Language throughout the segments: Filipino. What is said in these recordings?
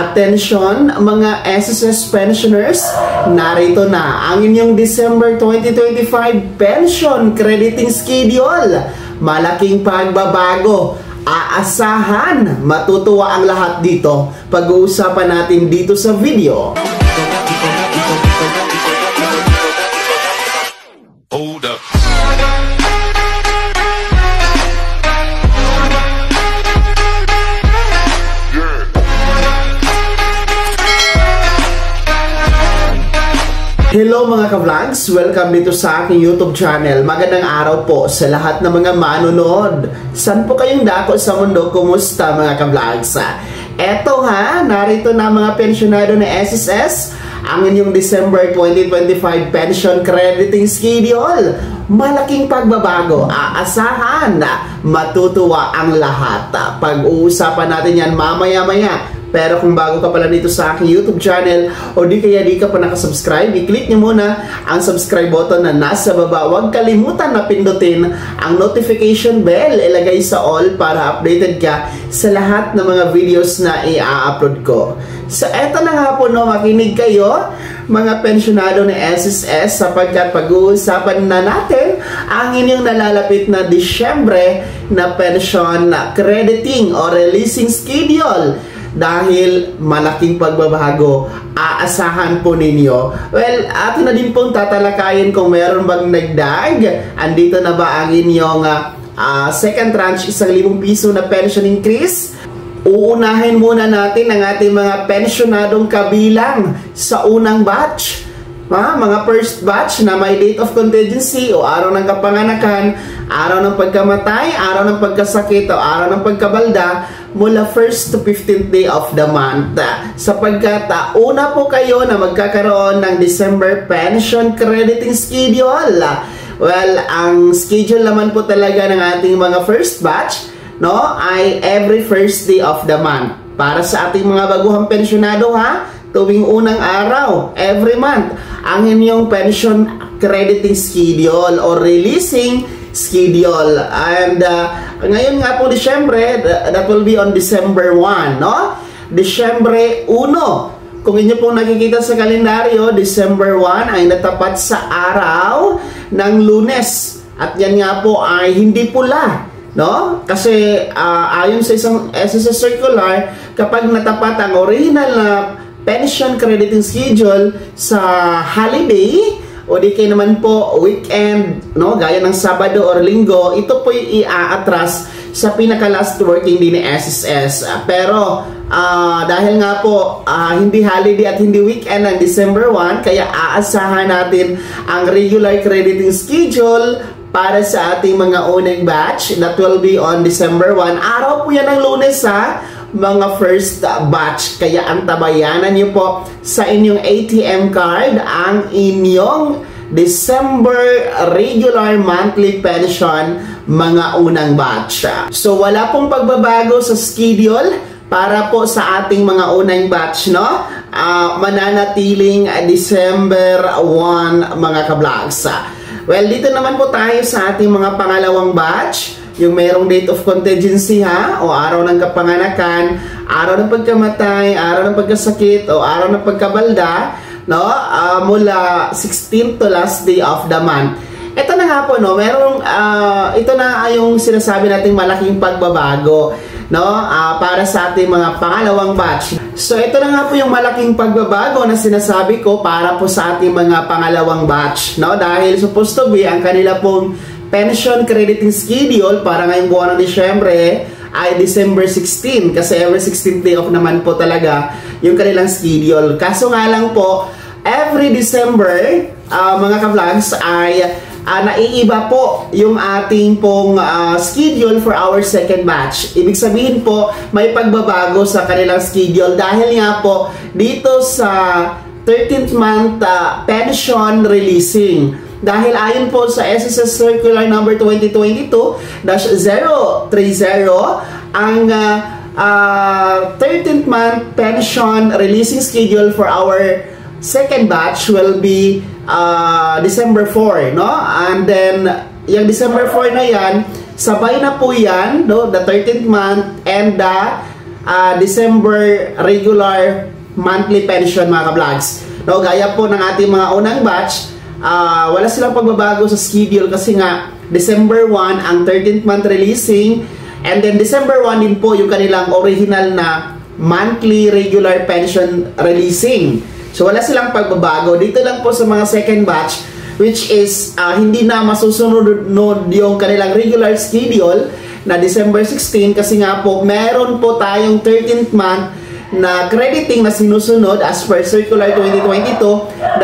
Attention mga SSS pensioners, narito na ang inyong December 2025 pension crediting schedule. Malaking pagbabago, aasahan, matutuwa ang lahat dito. Pag-uusapan natin dito sa video. Hold up. Hello mga ka-vlogs! Welcome dito sa aking YouTube channel. Magandang araw po sa lahat ng mga manonood. San po kayong dako sa mundo? Kumusta mga ka-vlogs? Eto narito na mga pensyonado na SSS, ang inyong December 2025 pension crediting schedule. Malaking pagbabago, aasahan, matutuwa ang lahat. Pag-uusapan natin yan mamaya-maya. Pero kung bago ka pala dito sa aking YouTube channel o di ka pa nakasubscribe, i-click nyo muna ang subscribe button na nasa baba. Huwag kalimutan na pindutin ang notification bell, ilagay sa all para updated ka sa lahat ng mga videos na i-upload ko. So eto na nga po, makinig kayo mga pensyonado ni SSS, sapagkat pag-uusapan na natin ang inyong nalalapit na Disyembre na pension crediting o releasing schedule. Dahil malaking pagbabago, aasahan po ninyo. Well, atin na din pong tatalakayin kung meron bang nagdag. Andito na ba ang inyong second tranche, 1,000 piso na pension increase? Uunahin muna natin ang ating mga pensyonadong kabilang sa unang batch. Mga first batch na may date of contingency o araw ng kapanganakan, araw ng pagkamatay, araw ng pagkasakit o araw ng pagkabalda mula 1st to 15th day of the month. Sapagkat una po kayo na magkakaroon ng December pension crediting schedule. Well, ang schedule naman po talaga ng ating mga first batch ay every first day of the month. Para sa ating mga baguhang pensyonado tuwing unang araw, every month, ang inyong pension crediting schedule or releasing schedule. And ngayon nga po Disyembre, that will be on December 1, Disyembre 1. Kung inyo pong nakikita sa kalendaryo, December 1 ay natapat sa araw ng Lunes. At yan nga po ay hindi pula, Kasi ayon sa isang SSS circular, kapag natapat ang original na pension crediting schedule sa holiday o di kayo naman po weekend, gaya ng Sabado or Linggo, ito po i-atras sa pinaka last working day ni SSS. Pero dahil nga po hindi holiday at hindi weekend ang December 1, kaya aasahan natin ang regular crediting schedule para sa ating mga unang batch. That will be on December 1. Araw po yan ng Lunes mga first batch. Kaya antabayanan nyo po sa inyong ATM card ang inyong December regular monthly pension mga unang batch. So wala pong pagbabago sa schedule para po sa ating mga unang batch, mananatiling December 1 mga ka-vlogs. Well, dito naman po tayo sa ating mga pangalawang batch. Yung merong date of contingency o araw ng kapanganakan, araw ng pagkamatay, araw ng pagkasakit o araw ng pagkabalda, mula 16th to last day of the month. Ito na nga po, merong ito na yung sinasabi nating malaking pagbabago, para sa ating mga pangalawang batch. So ito na nga po yung malaking pagbabago na sinasabi ko para po sa ating mga pangalawang batch, dahil supposed to be ang kanila pong pension crediting schedule para ngayong buwan ng Disyembre ay December 16, kasi every 16th day off naman po talaga yung kanilang schedule. Kaso nga lang po, every December, mga ka-vlogs, ay naiiba po yung ating pong schedule for our second batch. Ibig sabihin po, may pagbabago sa kanilang schedule dahil nga po dito sa 13th month pension releasing. Dahil ayon po sa SSS Circular number 2022-030, ang 13th month pension releasing schedule for our second batch will be December 4, And then, yung December 4 na yan, sabay na po yan, the 13th month and the December regular monthly pension mga ka-vlogs. No, gaya po ng ating mga unang batch, wala silang pagbabago sa schedule kasi nga December 1 ang 13th month releasing, and then December 1 din po yung kanilang original na monthly regular pension releasing. So wala silang pagbabago. Dito lang po sa mga second batch, which is hindi na masusunod yung kanilang regular schedule na December 16 kasi nga po meron po tayong 13th month na crediting na sinusunod as per Circular 2022-030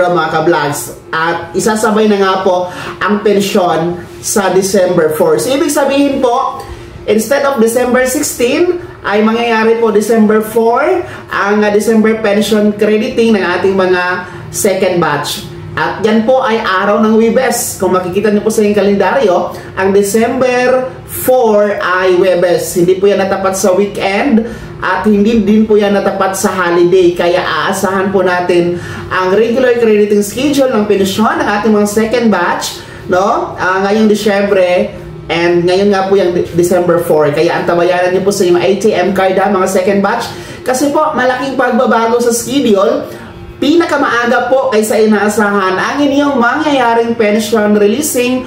mga ka-vlogs. At isasabay na nga po ang pensyon sa December 4. So ibig sabihin po, instead of December 16, ay mangyayari po December 4 ang December pension crediting ng ating mga second batch. At yan po ay araw ng Huwebes. Kung makikita niyo po sa inyong kalendaryo, ang December 4 ay Huwebes. Hindi po yan natapat sa weekend at hindi din po yan natapat sa holiday. Kaya aasahan po natin ang regular crediting schedule ng pensyon ng ating mga second batch, no? Ngayong Disyembre. And ngayon nga po yung December 4. Kaya antabayanan niyo po sa inyong ATM card mga second batch. Kasi po malaking pagbabago sa schedule. Pinakamaaga po kaysa inaasahan ang inyong mangyayaring pension releasing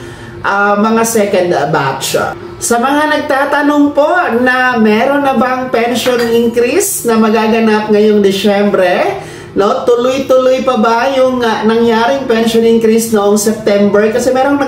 mga second batch. Sa mga nagtatanong po na meron na bang pension increase na magaganap ngayong Disyembre, no, tuloy-tuloy pa ba yung nangyaring pension increase noong September? Kasi merong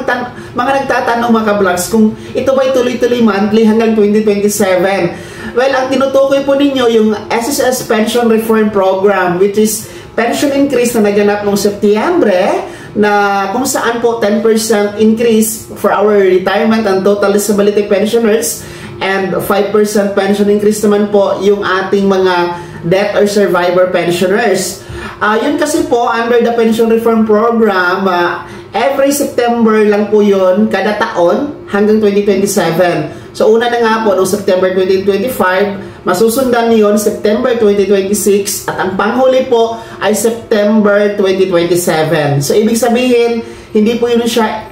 mga nagtatanong mga ka-vlogs kung ito ba'y tuloy-tuloy monthly hanggang 2027. Well, ang tinutukoy po ninyo yung SSS Pension Reform Program, which is pension increase na naganap noong September, na kung saan po 10% increase for our retirement and total disability pensioners, and 5% pension increase naman po yung ating mga death or survivor pensioners. Yun kasi po, under the pension reform program, every September lang po yun, kada taon, hanggang 2027. So, una na nga po, noong September 2025, masusundan yun September 2026, at ang panghuli po ay September 2027. So, ibig sabihin, hindi po yun siya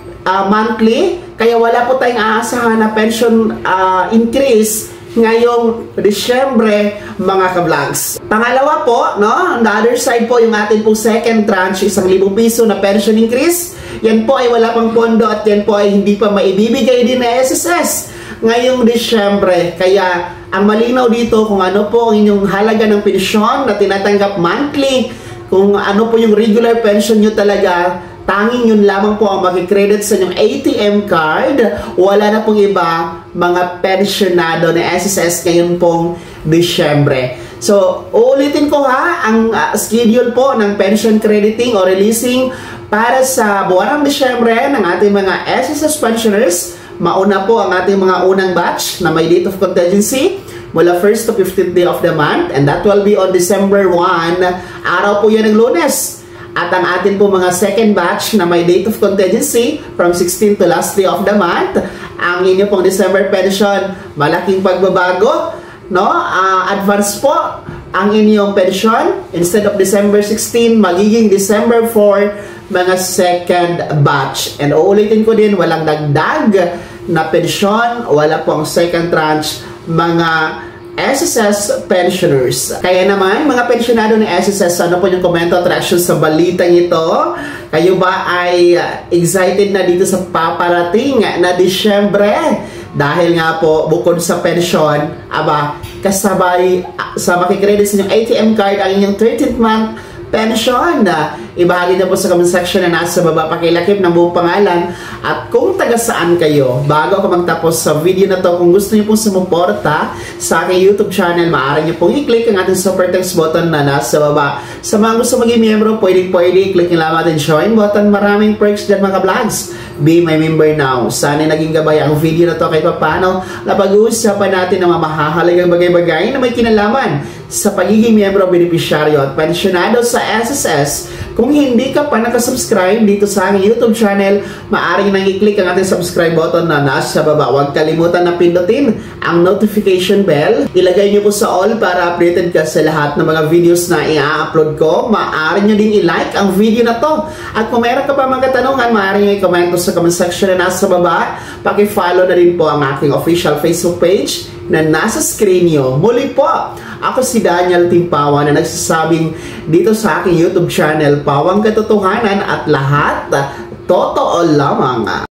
monthly, kaya wala po tayong aasahan na pension increase ngayong Disyembre mga ka-vlogs. Pangalawa po, no, on the other side po, yung atin pong second tranche, 1,000 piso na pension increase. Yan po ay wala pang pondo at yan po ay hindi pa maibibigay din na SSS ngayong Disyembre. Kaya ang malinaw dito kung ano po ang inyong halaga ng pensyon na tinatanggap monthly, kung ano po yung regular pension nyo talaga, tanging yun lamang po ang makikredit sa inyong ATM card. Wala na pong iba mga pensionado na SSS ngayon pong Disyembre. So, uulitin ko ang schedule po ng pension crediting o releasing para sa buwan ng Disyembre ng ating mga SSS pensioners. Mauna po ang ating mga unang batch na may date of contingency mula 1st to 15th day of the month, and that will be on December 1. Araw po yan ng Lunes. At ang atin po mga second batch na may date of contingency from 16th to last day of the month, ang inyo pong December pension, malaking pagbabago, no? Advance po ang inyong pension. Instead of December 16, magiging December 4, mga second batch. And uulitin ko din, walang dagdag na pension, wala po ang second tranche, mga SSS pensioners. Kaya naman, mga pensionado ng SSS, ano po yung komento at reaction sa balitang ito? Kayo ba ay excited na dito sa paparating na Disyembre? Dahil nga po, bukod sa pensyon, kasabay sa makikredit sa inyong ATM card ang inyong 13th month pension. Ibahagi na po sa comment section na nasa baba, pakilakip ng buong pangalan at kung taga saan kayo. Bago ako magtapos sa video na to, kung gusto niyo pong sumuporta sa aking YouTube channel, maaari niyo pong i-click ang ating super thanks button na nasa baba. Sa mga gusto maging miyembro, pwede click nyo lamang ating join button. Maraming perks dyan mga vlogs. Be my member now. Sana naging gabay ang video na to kahit paano na pag-uusapan natin ng mga mahahalagang bagay-bagay na may kinalaman sa pagiging miyembro, benepisyaryo at pensionado sa SSS. Kung hindi ka pa nakasubscribe dito sa aking YouTube channel, maaari nang i-click ang ating subscribe button na nasa baba. Huwag kalimutan na pindutin ang notification bell. Ilagay nyo po sa all para updated ka sa lahat ng mga videos na i-upload ko. Maaari nyo din i-like ang video na to. At kung meron ka pa mga katanungan, maaari nyo i-comment sa comment section na nasa baba. Paki-follow na rin po ang aking official Facebook page na nasa screen nyo. Muli po, ako si Daniel Timpawa na nagsasabing dito sa aking YouTube channel, Pawang Katotohanan at lahat totoo lamang.